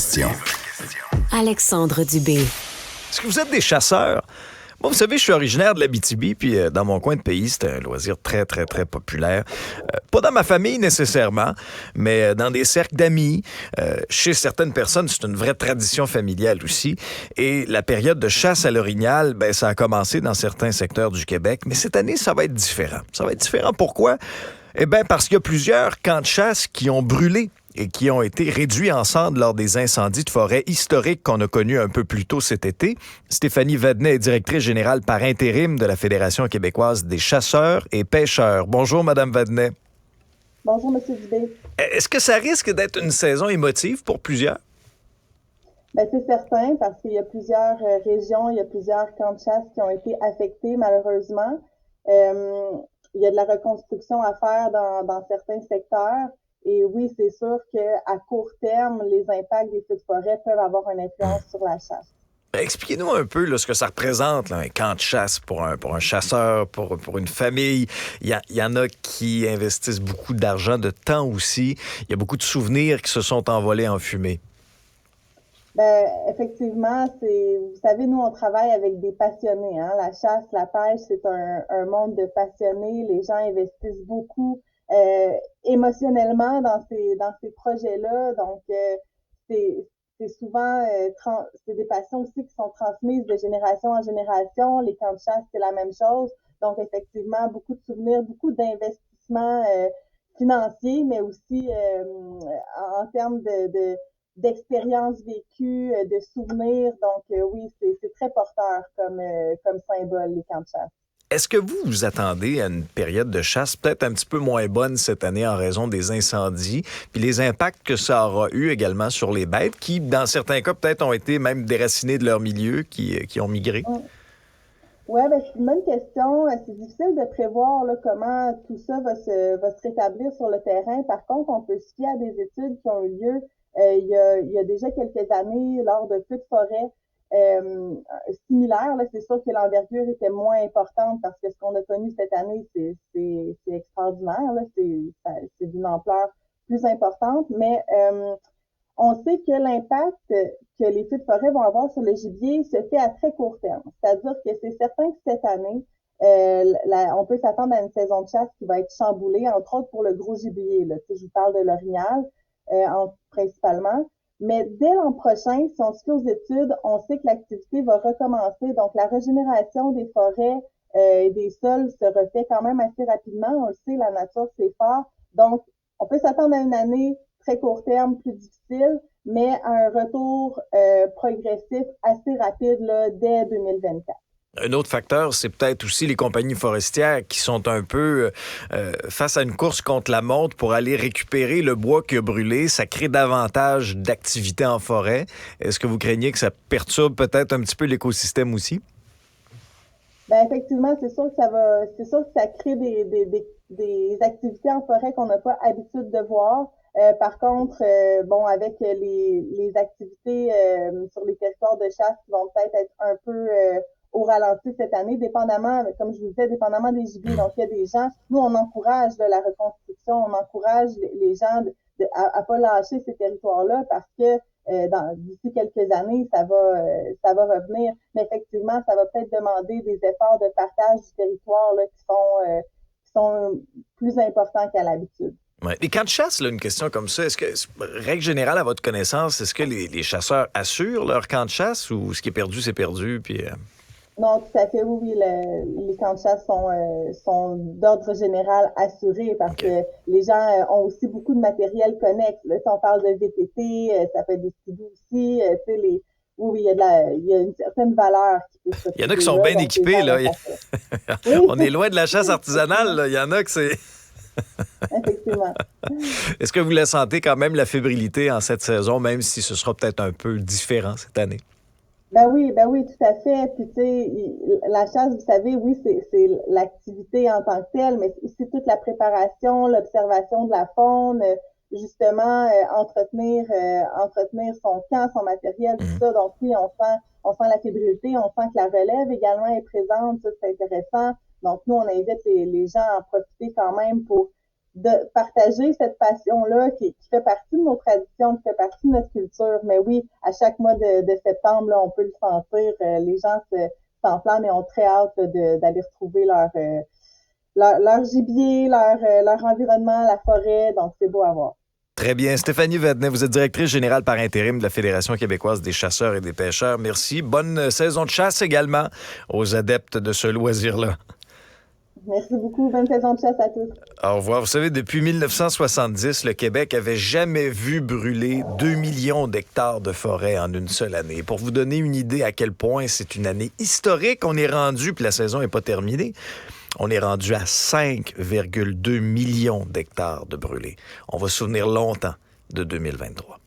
questions. Alexandre Dubé. Est-ce que vous êtes des chasseurs? Moi, vous savez, je suis originaire de l'Abitibi, puis dans mon coin de pays, c'est un loisir très, très, très populaire. Pas dans ma famille nécessairement, mais dans des cercles d'amis. Chez certaines personnes, c'est une vraie tradition familiale aussi. Et la période de chasse à l'orignal, ça a commencé dans certains secteurs du Québec, mais cette année, ça va être différent. Ça va être différent, pourquoi? Parce qu'il y a plusieurs camps de chasse qui ont brûlé et qui ont été réduits en cendres lors des incendies de forêt historiques qu'on a connus un peu plus tôt cet été. Stéphanie Vadnet est directrice générale par intérim de la Fédération québécoise des chasseurs et pêcheurs. Bonjour, Madame Vadnet. Bonjour, M. Dubé. Est-ce que ça risque d'être une saison émotive pour plusieurs? C'est certain, parce qu'il y a plusieurs régions, il y a plusieurs camps de chasse qui ont été affectés, malheureusement. Il y a de la reconstruction à faire dans certains secteurs. Et oui, c'est sûr qu'à court terme, les impacts des feux de forêt peuvent avoir une influence sur la chasse. Expliquez-nous un peu là, ce que ça représente, là, un camp de chasse pour un chasseur, pour une famille. Il y en a qui investissent beaucoup d'argent, de temps aussi. Il y a beaucoup de souvenirs qui se sont envolés en fumée. Effectivement, vous savez, nous, on travaille avec des passionnés, hein. La chasse, la pêche, c'est un monde de passionnés. Les gens investissent beaucoup émotionnellement dans ces projets-là. Donc, c'est souvent c'est des passions aussi qui sont transmises de génération en génération. Les camps de chasse, c'est la même chose. Donc, effectivement, beaucoup de souvenirs, beaucoup d'investissements financiers, mais aussi en termes d'expériences vécues, de souvenirs. Donc, oui, c'est très porteur comme symbole, les camps de chasse. Est-ce que vous vous attendez à une période de chasse peut-être un petit peu moins bonne cette année en raison des incendies, puis les impacts que ça aura eu également sur les bêtes qui, dans certains cas, peut-être ont été même déracinées de leur milieu, qui ont migré? Oui, c'est une bonne question. C'est difficile de prévoir là, comment tout ça va se rétablir sur le terrain. Par contre, on peut se fier à des études qui ont eu lieu il y a déjà quelques années lors de feux de forêt similaires. Là, c'est sûr que l'envergure était moins importante parce que ce qu'on a connu cette année, c'est extraordinaire. Là, c'est d'une ampleur plus importante, mais on sait que l'impact que les feux de forêt vont avoir sur le gibier se fait à très court terme. C'est-à-dire que c'est certain que cette année, on peut s'attendre à une saison de chasse qui va être chamboulée, entre autres pour le gros gibier. Là. Je vous parle de l'orignal principalement. Mais dès l'an prochain, si on se fie aux études, on sait que l'activité va recommencer. Donc, la régénération des forêts et des sols se refait quand même assez rapidement. On le sait, la nature, c'est fort. Donc, on peut s'attendre à une année très court terme, plus difficile, mais à un retour progressif assez rapide là, dès 2024. Un autre facteur, c'est peut-être aussi les compagnies forestières qui sont un peu face à une course contre la montre pour aller récupérer le bois qui a brûlé. Ça crée davantage d'activités en forêt. Est-ce que vous craignez que ça perturbe peut-être un petit peu l'écosystème aussi? Effectivement, c'est sûr que ça crée des activités en forêt qu'on n'a pas habitude de voir. Par contre, avec les activités sur les territoires de chasse qui vont peut-être être un peu au ralenti cette année, dépendamment, comme je vous disais, dépendamment des gibiers. Donc, il y a des gens, nous, on encourage la reconstruction, on encourage les gens à pas lâcher ces territoires-là parce que d'ici quelques années, ça va revenir. Mais effectivement, ça va peut-être demander des efforts de partage du territoire là, qui sont plus importants qu'à l'habitude. Ouais. Les camps de chasse, là, une question comme ça, est-ce que, règle générale, à votre connaissance, est-ce que les chasseurs assurent leur camp de chasse ou ce qui est perdu, c'est perdu? Puis, Non, tout à fait, oui. Les camps de chasse sont d'ordre général assurés parce que les gens ont aussi beaucoup de matériel connexe. Là, si on parle de VTT, ça peut être des skidoo aussi. Il y a une certaine valeur qui peut se. Il y en a qui sont bien équipés, là. On est loin de la chasse artisanale, là. Il y en a que c'est. Effectivement. Est-ce que vous la sentez quand même, la fébrilité en cette saison, même si ce sera peut-être un peu différent cette année? Oui, tout à fait. Puis tu sais, la chasse, vous savez, oui, c'est l'activité en tant que telle, mais c'est aussi toute la préparation, l'observation de la faune, justement entretenir son camp, son matériel, tout ça. Donc oui, on sent la fébrilité, on sent que la relève également est présente, ça c'est intéressant. Donc nous, on invite les gens à en profiter quand même pour de partager cette passion-là qui fait partie de nos traditions, qui fait partie de notre culture. Mais oui, à chaque mois de septembre, là, on peut le sentir. Les gens s'enflamment et ont très hâte d'aller retrouver leur gibier, leur environnement, la forêt. Donc, c'est beau à voir. Très bien. Stéphanie Vadnet, vous êtes directrice générale par intérim de la Fédération québécoise des chasseurs et des pêcheurs. Merci. Bonne saison de chasse également aux adeptes de ce loisir-là. Merci beaucoup. Bonne saison de chasse à tous. Au revoir. Vous savez, depuis 1970, le Québec avait jamais vu brûler 2 millions d'hectares de forêt en une seule année. Pour vous donner une idée à quel point c'est une année historique, on est rendu, puis la saison n'est pas terminée, on est rendu à 5,2 millions d'hectares de brûlés. On va se souvenir longtemps de 2023.